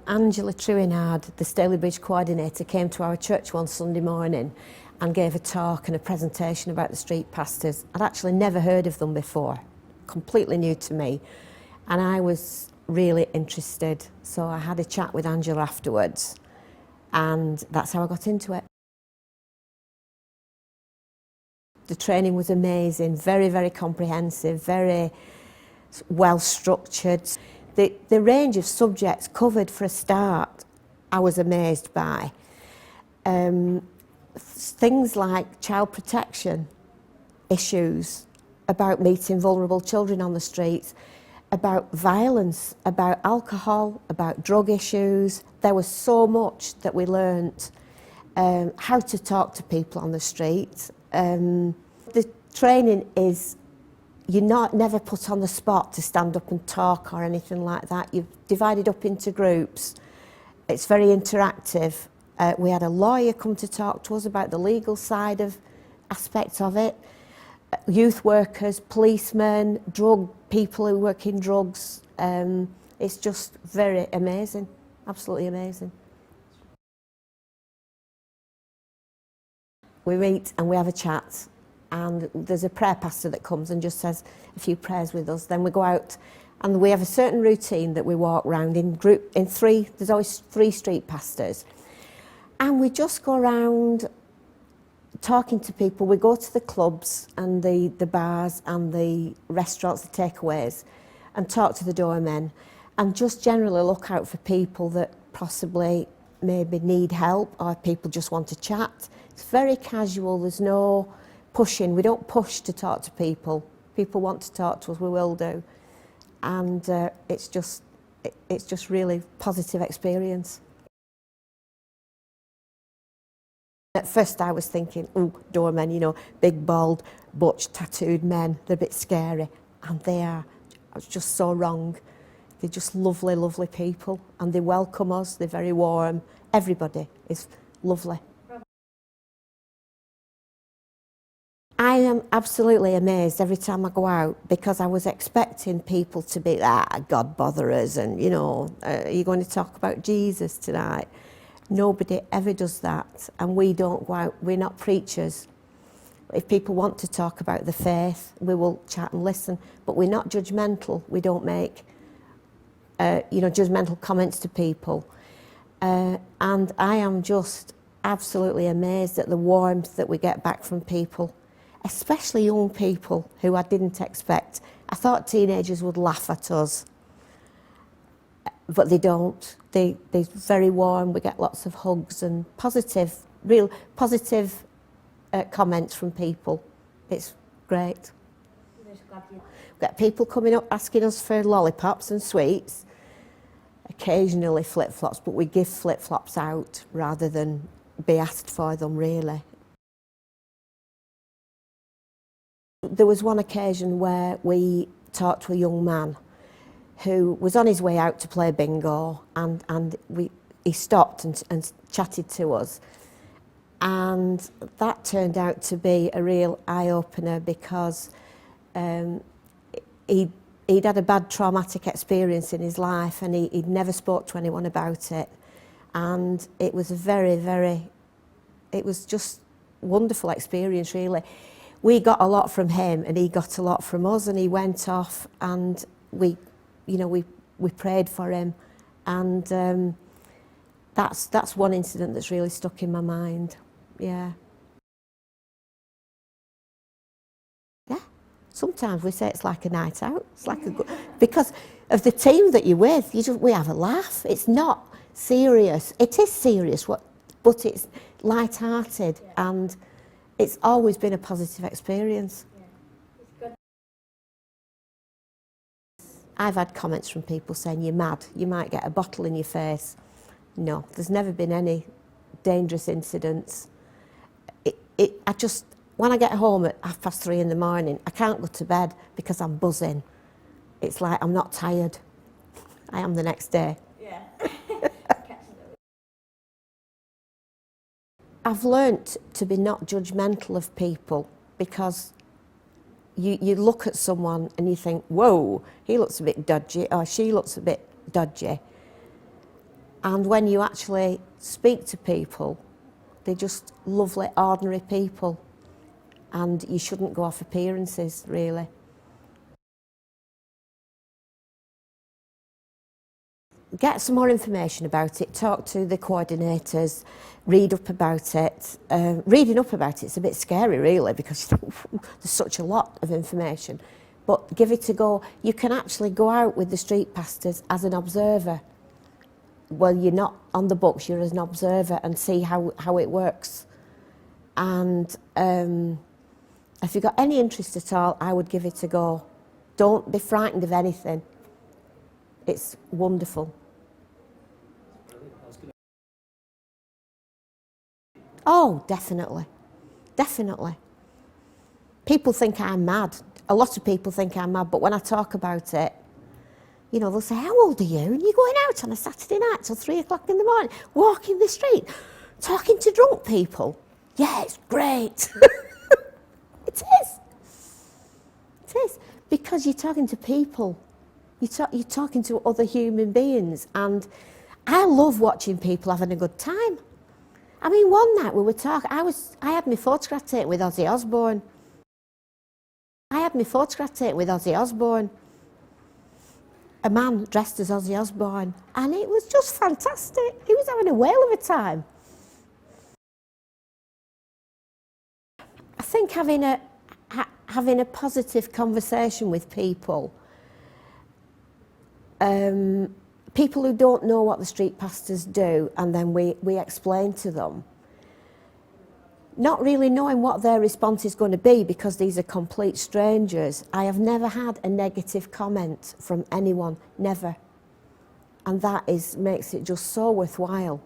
Angela Truinard, the Stalybridge coordinator, came to our church one Sunday morning and gave a talk and a presentation about the street pastors. I'd actually never heard of them before, completely new to me, and I was really interested. So I had a chat with Angela afterwards, and that's how I got into it. The training was amazing, very, very comprehensive, very well structured. The range of subjects covered for a start, I was amazed by. Things like child protection issues, about meeting vulnerable children on the streets, about violence, about alcohol, about drug issues. There was so much that we learnt. How to talk to people on the street. The training is, you're never put on the spot to stand up and talk or anything like that. You're divided up into groups. It's very interactive. We had a lawyer come to talk to us about the legal side of aspects of it. Youth workers, policemen, drug people who work in drugs. It's just very amazing, absolutely amazing. We meet and we have a chat, and there's a prayer pastor that comes and just says a few prayers with us. Then we go out and we have a certain routine that we walk round in three. There's always 3 street pastors, and we just go around talking to people. We go to the clubs and the bars and the restaurants, the takeaways, and talk to the doormen, and just generally look out for people that possibly maybe need help, or people just want to chat. It's very casual. There's no pushing. We don't push to talk to people. People want to talk to us, we will do. And it's just really positive experience. At first I was thinking, oh, doormen, you know, big, bald, butch, tattooed men, they're a bit scary. And they are. I was just so wrong. They're just lovely, lovely people, and they welcome us. They're very warm. Everybody is lovely. I am absolutely amazed every time I go out, because I was expecting people to be God botherers and, you know, are you going to talk about Jesus tonight? Nobody ever does that, and we don't go out. We're not preachers. If people want to talk about the faith, we will chat and listen, but we're not judgmental. We don't make judgmental comments to people. And I am just absolutely amazed at the warmth that we get back from people, especially young people who I didn't expect. I thought teenagers would laugh at us, but they don't. They're very warm. We get lots of hugs and real positive comments from people. It's great. We get people coming up asking us for lollipops and sweets, occasionally flip-flops, but we give flip-flops out rather than be asked for them, really. There was one occasion where we talked to a young man who was on his way out to play bingo, and he stopped and chatted to us. And that turned out to be a real eye-opener, because he'd had a bad traumatic experience in his life, and he'd never spoke to anyone about it. And it was it was just wonderful experience, really. We got a lot from him, and he got a lot from us, and he went off, and we prayed for him, and that's one incident that's really stuck in my mind. Yeah. Yeah. Sometimes we say it's like a night out. It's like because of the team that you're with. We have a laugh. It's not serious. It is serious, but it's light-hearted, and it's always been a positive experience. I've had comments from people saying, you're mad, you might get a bottle in your face. No, there's never been any dangerous incidents. When I get home at 3:30 in the morning, I can't go to bed because I'm buzzing. It's like I'm not tired. I am the next day. Yeah. I've learnt to be not judgmental of people, because you look at someone and you think, whoa, he looks a bit dodgy, or she looks a bit dodgy. And when you actually speak to people, they're just lovely, ordinary people. And you shouldn't go off appearances, really. Get some more information about it, talk to the coordinators, read up about it. Reading up about it's a bit scary, really, because there's such a lot of information. But give it a go. You can actually go out with the street pastors as an observer. Well, you're not on the books, you're as an observer, and see how it works. And if you've got any interest at all, I would give it a go. Don't be frightened of anything. It's wonderful. Oh, definitely. Definitely. People think I'm mad. A lot of people think I'm mad, but when I talk about it, you know, they'll say, how old are you? And you're going out on a Saturday night till 3 o'clock in the morning, walking the street, talking to drunk people. Yeah, it's great. It is. It is. Because you're talking to people. You're talking to other human beings. And I love watching people having a good time. I mean, one night we were talking, I had my photograph taken with Ozzy Osbourne. A man dressed as Ozzy Osbourne, and it was just fantastic. He was having a whale of a time. I think having a positive conversation with people, people who don't know what the street pastors do, and then we explain to them, not really knowing what their response is going to be because these are complete strangers. I have never had a negative comment from anyone, never. And that makes it just so worthwhile.